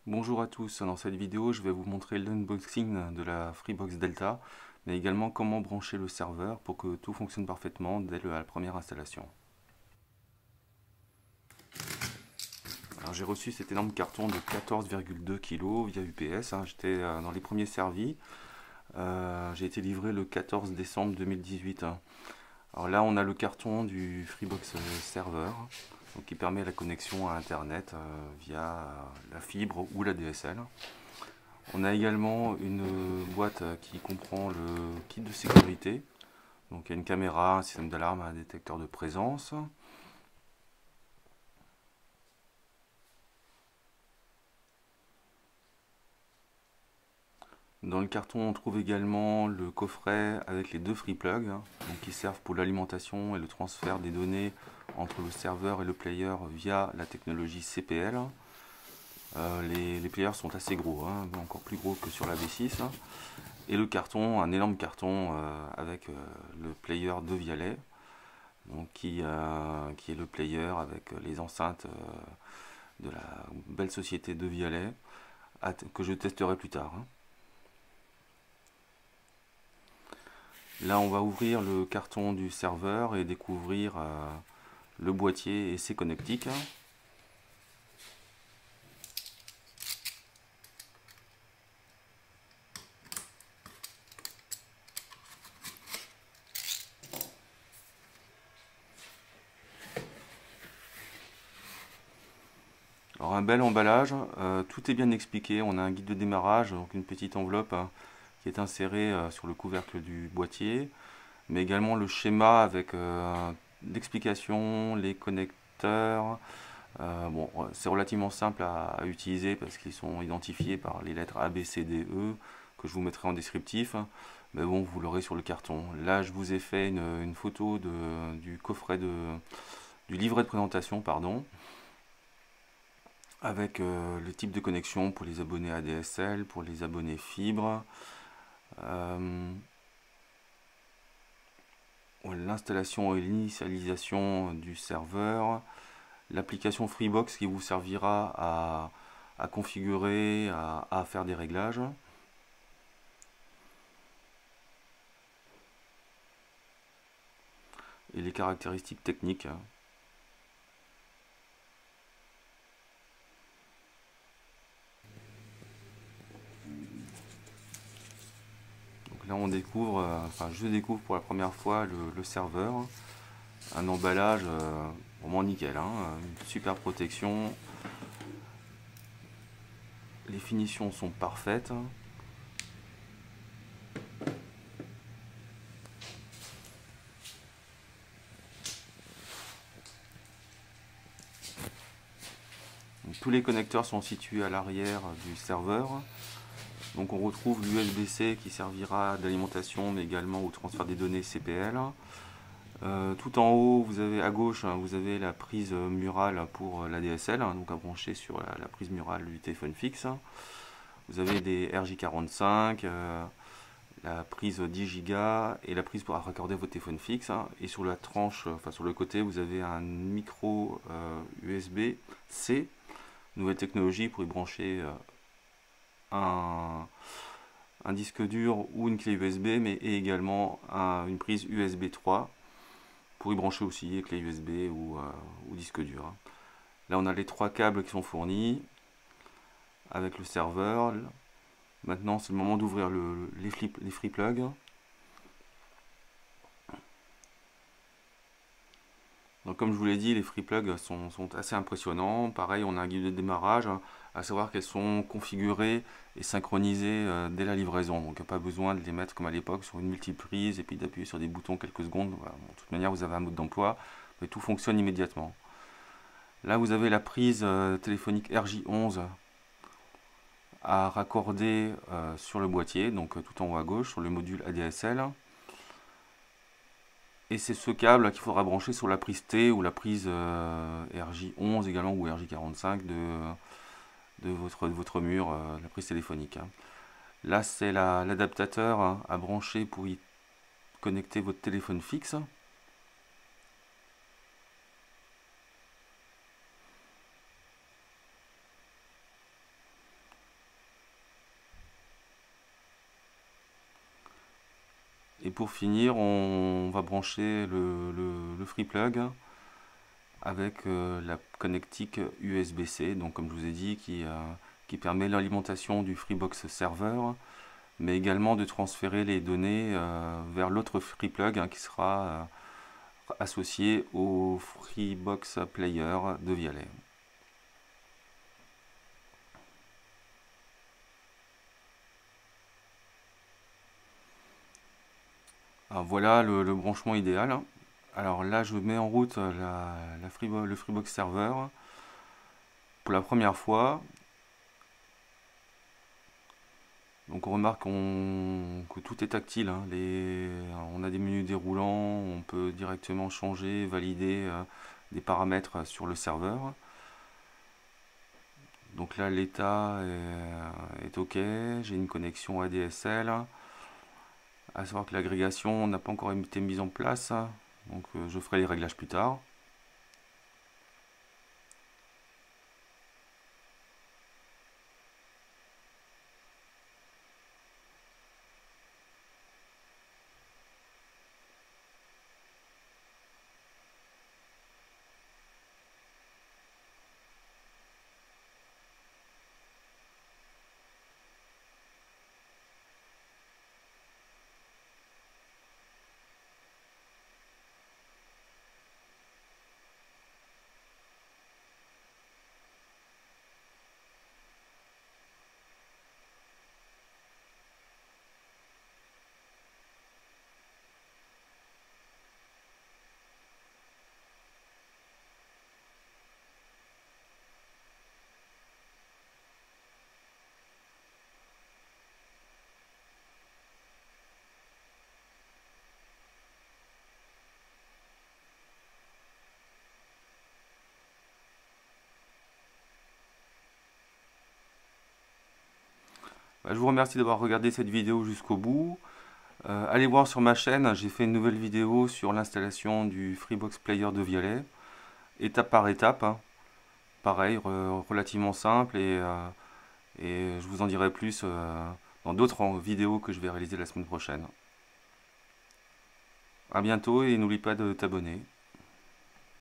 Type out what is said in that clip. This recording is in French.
Bonjour à tous, dans cette vidéo je vais vous montrer l'unboxing de la Freebox Delta, mais également comment brancher le serveur pour que tout fonctionne parfaitement dès la première installation. Alors j'ai reçu cet énorme carton de 14,2 kg via UPS, j'étais dans les premiers servis. J'ai été livré le 14 décembre 2018. Alors là on a le carton du Freebox Server, donc qui permet la connexion à internet via la fibre ou la DSL. On a également une boîte qui comprend le kit de sécurité. Donc il y a une caméra, un système d'alarme, un détecteur de présence. Dans le carton, on trouve également le coffret avec les deux free plugs, donc qui servent pour l'alimentation et le transfert des données entre le serveur et le player via la technologie CPL. Les players sont assez gros, encore plus gros que sur la V6. Et le carton, un énorme carton avec le player de Vialet, donc qui est le player avec les enceintes de la belle société de Vialet, que je testerai plus tard. Là, on va ouvrir le carton du serveur et découvrir le boîtier et ses connectiques. Alors un bel emballage, tout est bien expliqué. On a un guide de démarrage, donc une petite enveloppe qui est insérée sur le couvercle du boîtier, mais également le schéma avec l'explication, les connecteurs. Bon, c'est relativement simple à utiliser parce qu'ils sont identifiés par les lettres A, B, C, D, E, que je vous mettrai en descriptif. Mais bon, vous l'aurez sur le carton. Là, je vous ai fait une photo du coffret du livret de présentation, pardon, avec le type de connexion pour les abonnés ADSL, pour les abonnés fibre. L'installation et l'initialisation du serveur, l'application Freebox qui vous servira à configurer, à faire des réglages. Et les caractéristiques techniques. Donc là on découvre, enfin je découvre pour la première fois le serveur. Un emballage vraiment nickel, une super protection. Les finitions sont parfaites. Donc, tous les connecteurs sont situés à l'arrière du serveur. Donc on retrouve l'USB-C qui servira d'alimentation mais également au transfert des données CPL. Tout en haut, vous avez à gauche, vous avez la prise murale pour la DSL, donc à brancher sur la prise murale du téléphone fixe. Vous avez des RJ45, la prise 10 Go et la prise pour raccorder votre téléphone fixe. Et sur la tranche, enfin sur le côté, vous avez un micro USB-C, nouvelle technologie pour y brancher un, un disque dur ou une clé USB, mais et également une prise USB 3 pour y brancher aussi clé USB ou disque dur. Là, on a les trois câbles qui sont fournis avec le serveur. Maintenant, c'est le moment d'ouvrir les free plugs. Donc, comme je vous l'ai dit, les free plugs sont assez impressionnants. Pareil, on a un guide de démarrage, à savoir qu'elles sont configurées et synchronisées dès la livraison. Donc, il n'y a pas besoin de les mettre comme à l'époque sur une multiprise et puis d'appuyer sur des boutons quelques secondes. Voilà. Bon, de toute manière, vous avez un mode d'emploi, mais tout fonctionne immédiatement. Là, vous avez la prise téléphonique RJ11 à raccorder sur le boîtier, donc tout en haut à gauche, sur le module ADSL. Et c'est ce câble qu'il faudra brancher sur la prise T ou la prise RJ11 également ou RJ45 de votre mur, la prise téléphonique. Là, c'est l'adaptateur à brancher pour y connecter votre téléphone fixe. pour finir, on va brancher le FreePlug avec la connectique USB-C, donc comme je vous ai dit, qui permet l'alimentation du Freebox serveur, mais également de transférer les données vers l'autre FreePlug qui sera associé au Freebox Player de Vialet. Alors voilà le branchement idéal. Alors là, je mets en route le Freebox serveur pour la première fois. Donc on remarque que tout est tactile, hein. On a des menus déroulants, on peut directement changer, valider des paramètres sur le serveur. Donc là l'état est OK, j'ai une connexion ADSL. À savoir que l'agrégation n'a pas encore été mise en place, donc je ferai les réglages plus tard. Je vous remercie d'avoir regardé cette vidéo jusqu'au bout. Allez voir sur ma chaîne, j'ai fait une nouvelle vidéo sur l'installation du Freebox Player de Vialet, étape par étape, hein. Pareil, relativement simple, et je vous en dirai plus dans d'autres vidéos que je vais réaliser la semaine prochaine. A bientôt et n'oublie pas de t'abonner.